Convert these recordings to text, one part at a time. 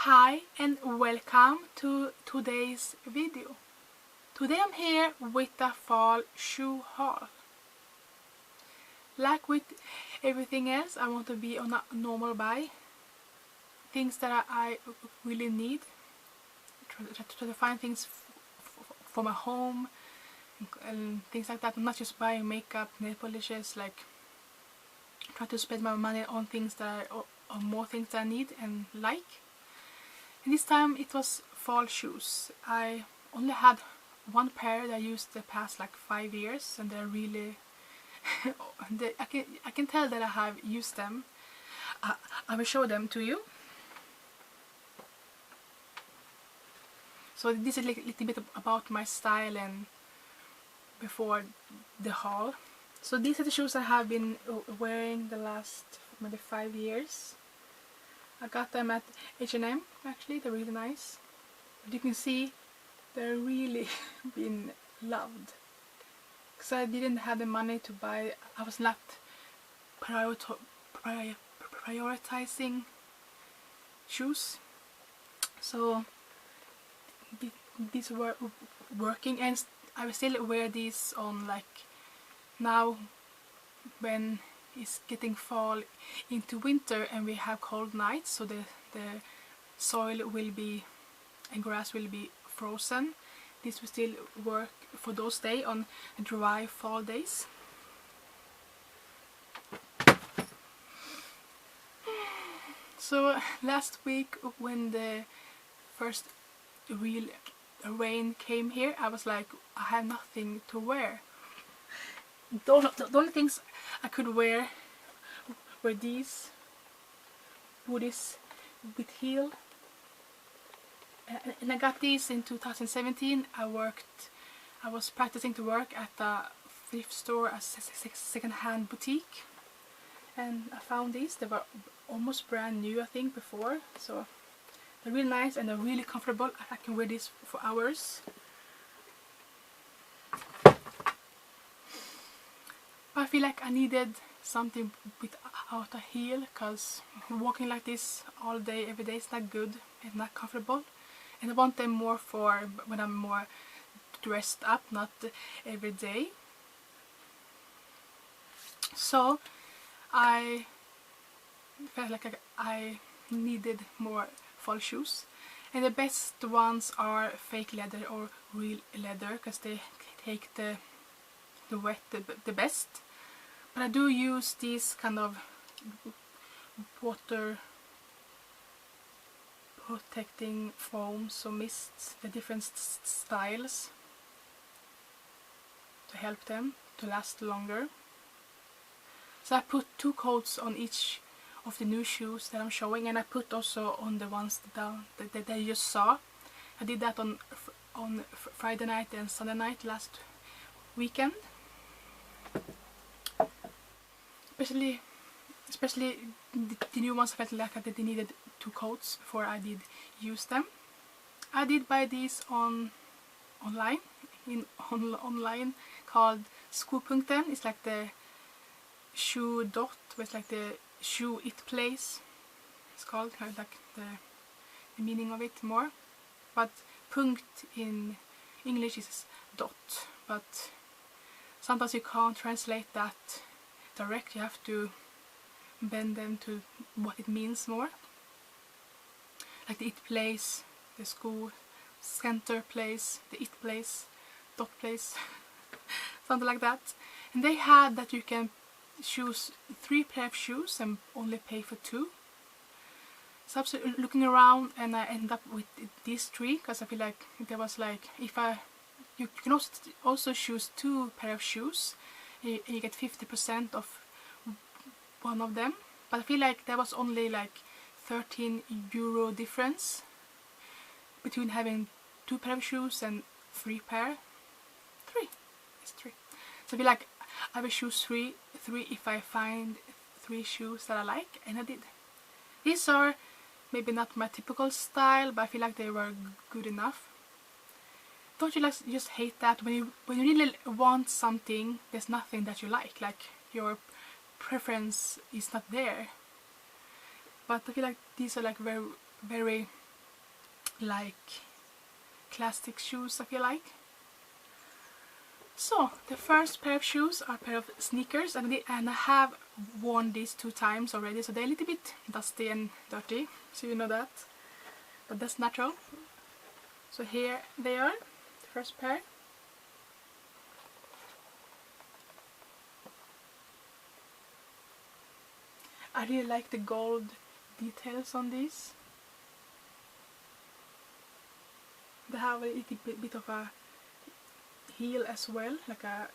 Hi and welcome to today's video. Today I'm here with the fall shoe haul. Like with everything else, I want to be on a normal buy. Things that I really need. Try to find things for my home and things like that. I'm not just buying makeup, nail polishes, like try to spend my money on things that on more things that I need and like. And this time it was fall shoes. I only had one pair that I used the past like 5 years, and they're really I can tell that I have used them. I will show them to you. So this is a little bit about my style and before the haul. So these are the shoes I have been wearing the last maybe 5 years. I got them at H&M actually, they're really nice. But you can see they're really been loved. Because I didn't have the money to buy, I was not prioritizing shoes. So these were working, and I will still wear these on like now when it's getting fall into winter and we have cold nights, so the soil will be and grass will be frozen. This will still work for those days on dry fall days. So last week when the first real rain came here, I was like, I have nothing to wear. The only things I could wear were these booties with heel, and I got these in 2017. I was practicing to work at a thrift store, a second-hand boutique, and I found these. They were almost brand new, I think, before, so they're really nice and they're really comfortable. I can wear these for hours. I feel like I needed something without a heel, because walking like this all day, every day is not good, it's not comfortable. And I want them more for when I'm more dressed up, not every day. So I felt like I needed more fall shoes. And the best ones are fake leather or real leather, because they take the wet the best. But I do use these kind of water protecting foams or mists, the different styles, to help them to last longer. So I put 2 coats on each of the new shoes that I'm showing, and I put also on the ones that you just saw. I did that on Friday night and Sunday night last weekend. Especially the new ones, I felt like that they needed 2 coats before I did use them. I did buy these online called Skopunkten. It's like the shoe dot, it's like the shoe it place. It's called kind of like the meaning of it more. But punkt in English is dot, but sometimes you can't translate that direct. You have to bend them to what it means more. Like the it place, the school center place, the it place, dot place, something like that. And they had that you can choose 3 pair of shoes and only pay for 2. So I was looking around and I ended up with these 3, because I feel like there was like, you can also choose 2 pair of shoes and you get 50% of one of them. But I feel like there was only like €13 difference between having 2 pair of shoes and 3 pair. 3. It's 3. So I feel like I will choose 3 if I find 3 shoes that I like, and I did. These are maybe not my typical style, but I feel like they were good enough. Don't you just hate that when you really want something, there's nothing that you like your preference is not there. But I feel like these are like very like classic shoes, I feel like. So the first pair of shoes are a pair of sneakers, and I have worn these 2 times already, so they're a little bit dusty and dirty, so you know that, but that's natural. So here they are, the first pair. I really like the gold details on these. They have a little bit of a heel as well, like a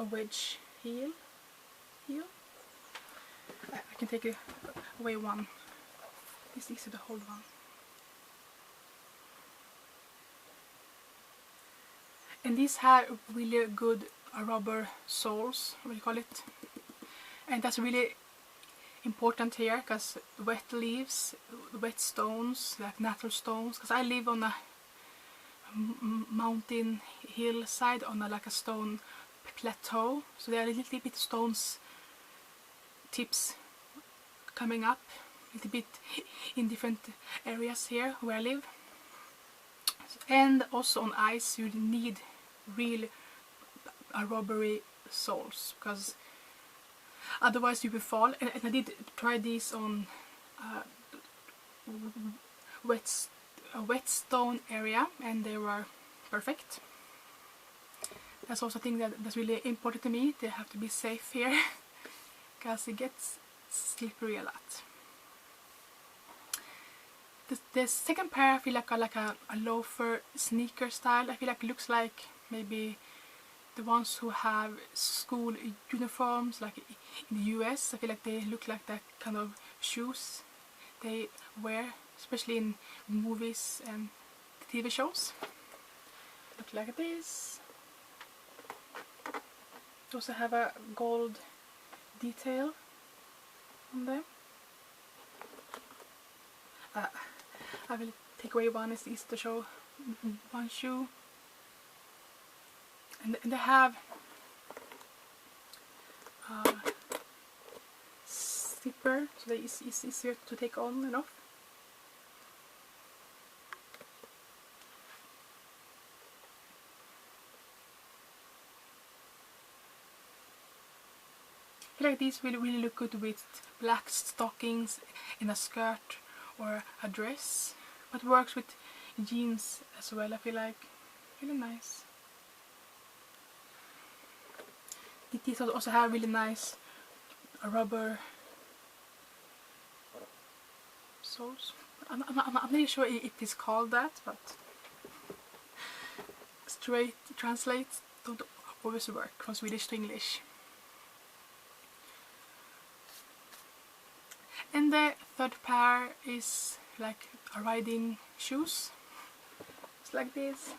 wedge heel. I can take away one. It's easy to hold one. And these have really good rubber soles, what do you call it? And that's really important here, because wet leaves, wet stones, like natural stones, because I live on a mountain hillside on like a stone plateau, so there are a little bit stones tips coming up a little bit in different areas here where I live. And also on ice you need real rubbery soles, because otherwise you will fall. And I did try these on a wet stone area, and they were perfect. That's also a thing that's really important to me. They have to be safe here because it gets slippery a lot. The second pair I feel like a loafer sneaker style. I feel like it looks like maybe the ones who have school uniforms like in the US. I feel like they look like that kind of shoes they wear, especially in movies and TV shows. Look like this. They also have a gold detail on them. I will take away one, it's easy to show one shoe. And they have zipper, so it's easier to take on and off. I feel like these really look good with black stockings in a skirt or a dress, but works with jeans as well. I feel like really nice. These also have really nice rubber soles. I'm not really sure if it's called that, but straight translates don't always work from Swedish to English. And the third pair is like a riding shoes. It's like this.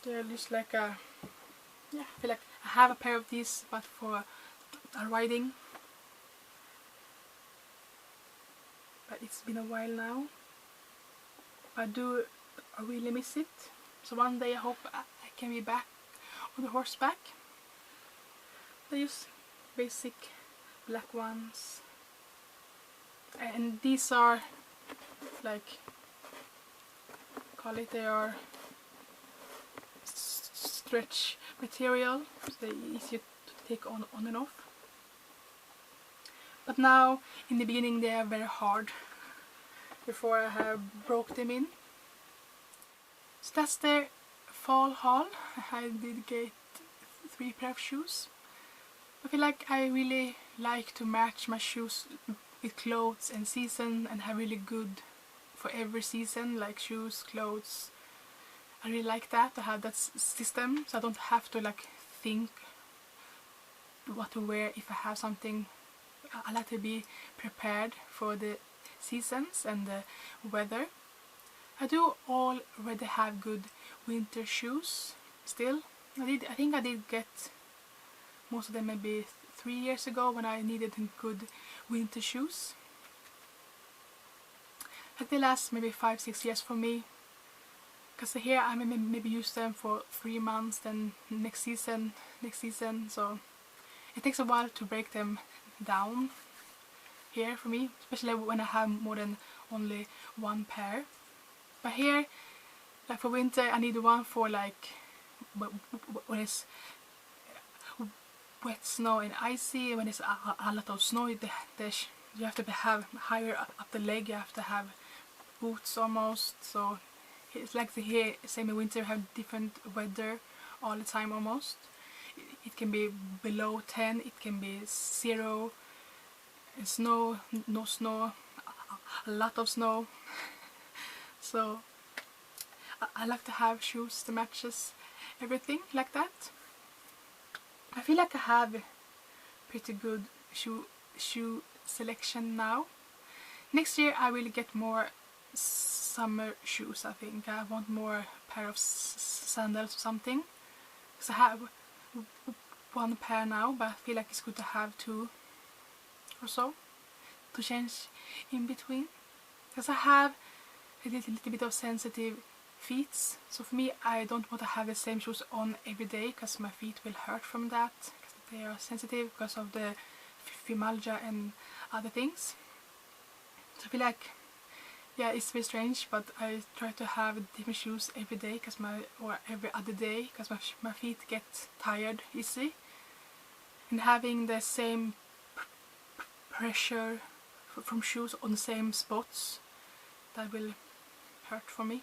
They're just like a, yeah, I feel like I have a pair of these, but for riding. But it's been a while now. I really miss it. So one day I hope I can be back on the horseback. They're just basic black ones. And these are like, call it, they are stretch material, so they're easier to take on and off. But now, in the beginning, they are very hard before I have broke them in. So that's the fall haul. I did get 3 pair of shoes. I feel like I really like to match my shoes with clothes and season, and have really good for every season, like shoes, clothes. I really like that, to have that system, so I don't have to like think what to wear if I have something. I like to be prepared for the seasons and the weather. I do already have good winter shoes still. I think I did get most of them maybe 3 years ago when I needed good winter shoes. Like they last maybe 5-6 years for me. Because here I maybe use them for 3 months, then next season, so it takes a while to break them down. here for me, especially when I have more than only one pair. But here, like for winter, I need one for like when it's wet snow and icy. When it's a lot of snow, you have to have higher up the leg. You have to have boots almost. So it's like here, same in winter, we have different weather all the time almost. It can be below 10, it can be 0, snow, no snow, a lot of snow. So I like to have shoes that matches everything like that. I feel like I have pretty good shoe selection now. Next year I will get more summer shoes. I think I want more pair of sandals or something, because I have one pair now, but I feel like it's good to have 2 or so to change in between, because I have a little bit of sensitive feet. So for me, I don't want to have the same shoes on every day, because my feet will hurt from that, because they are sensitive because of the fibromyalgia and other things. So I feel like, yeah, it's very strange, but I try to have different shoes every day, or every other day, because my feet get tired easy. And having the same pressure from shoes on the same spots, that will hurt for me.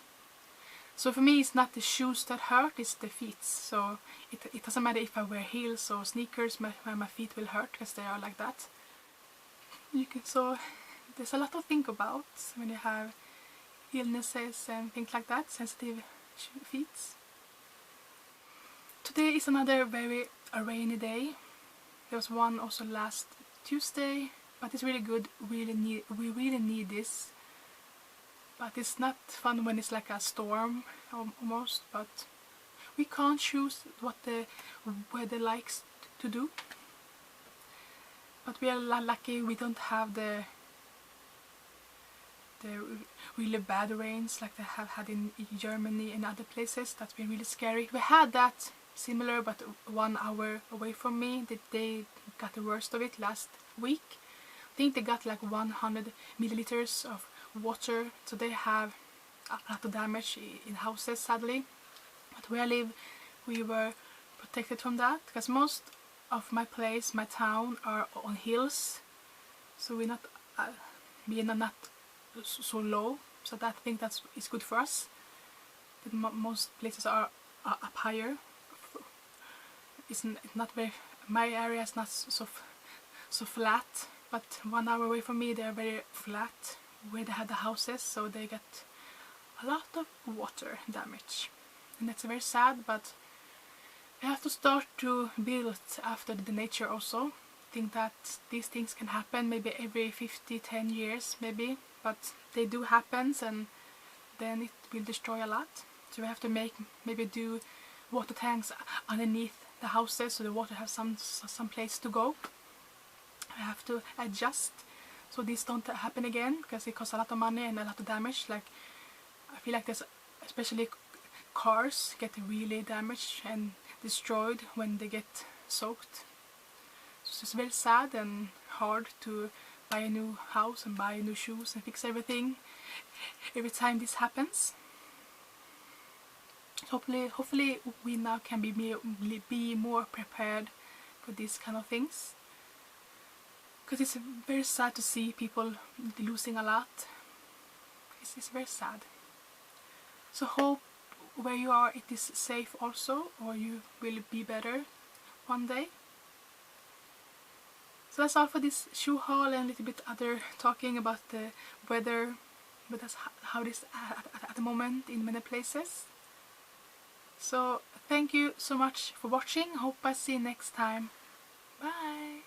So for me, it's not the shoes that hurt, it's the feet. So it doesn't matter if I wear heels or sneakers, my feet will hurt because they are like that. So there's a lot to think about when you have illnesses and things like that, sensitive feet. Today is another very rainy day. There was one also last Tuesday, but it's really good. We really need this. But it's not fun when it's like a storm almost, but we can't choose what the weather likes to do. But we are lucky we don't have the really bad rains like they have had in Germany and other places. That's been really scary. We had that similar, but 1 hour away from me. They got the worst of it last week. I think they got like 100 milliliters of water, so they have a lot of damage in houses, sadly. But where I live, we were protected from that, because most of my town are on hills, so we are not so low, so I think is good for us. But most places are up higher. It's not very, my area is not so flat, but 1 hour away from me they are very flat where they had the houses, so they get a lot of water damage, and that's very sad. But we have to start to build after the nature also. I think that these things can happen maybe every 10 years maybe, but they do happen, and then it will destroy a lot. So we have to maybe do water tanks underneath the houses, so the water has some place to go. We have to adjust so this don't happen again, because it costs a lot of money and a lot of damage. Like, I feel like there's especially cars get really damaged and destroyed when they get soaked. So it's very sad and hard to buy a new house and buy new shoes and fix everything every time this happens. Hopefully we now can be more prepared for these kind of things, because it's very sad to see people losing a lot. It's very sad. So hope where you are it is safe also, or you will be better one day. So that's all for this shoe haul and a little bit other talking about the weather, but that's how it is at the moment in many places. So thank you so much for watching. Hope I see you next time. Bye!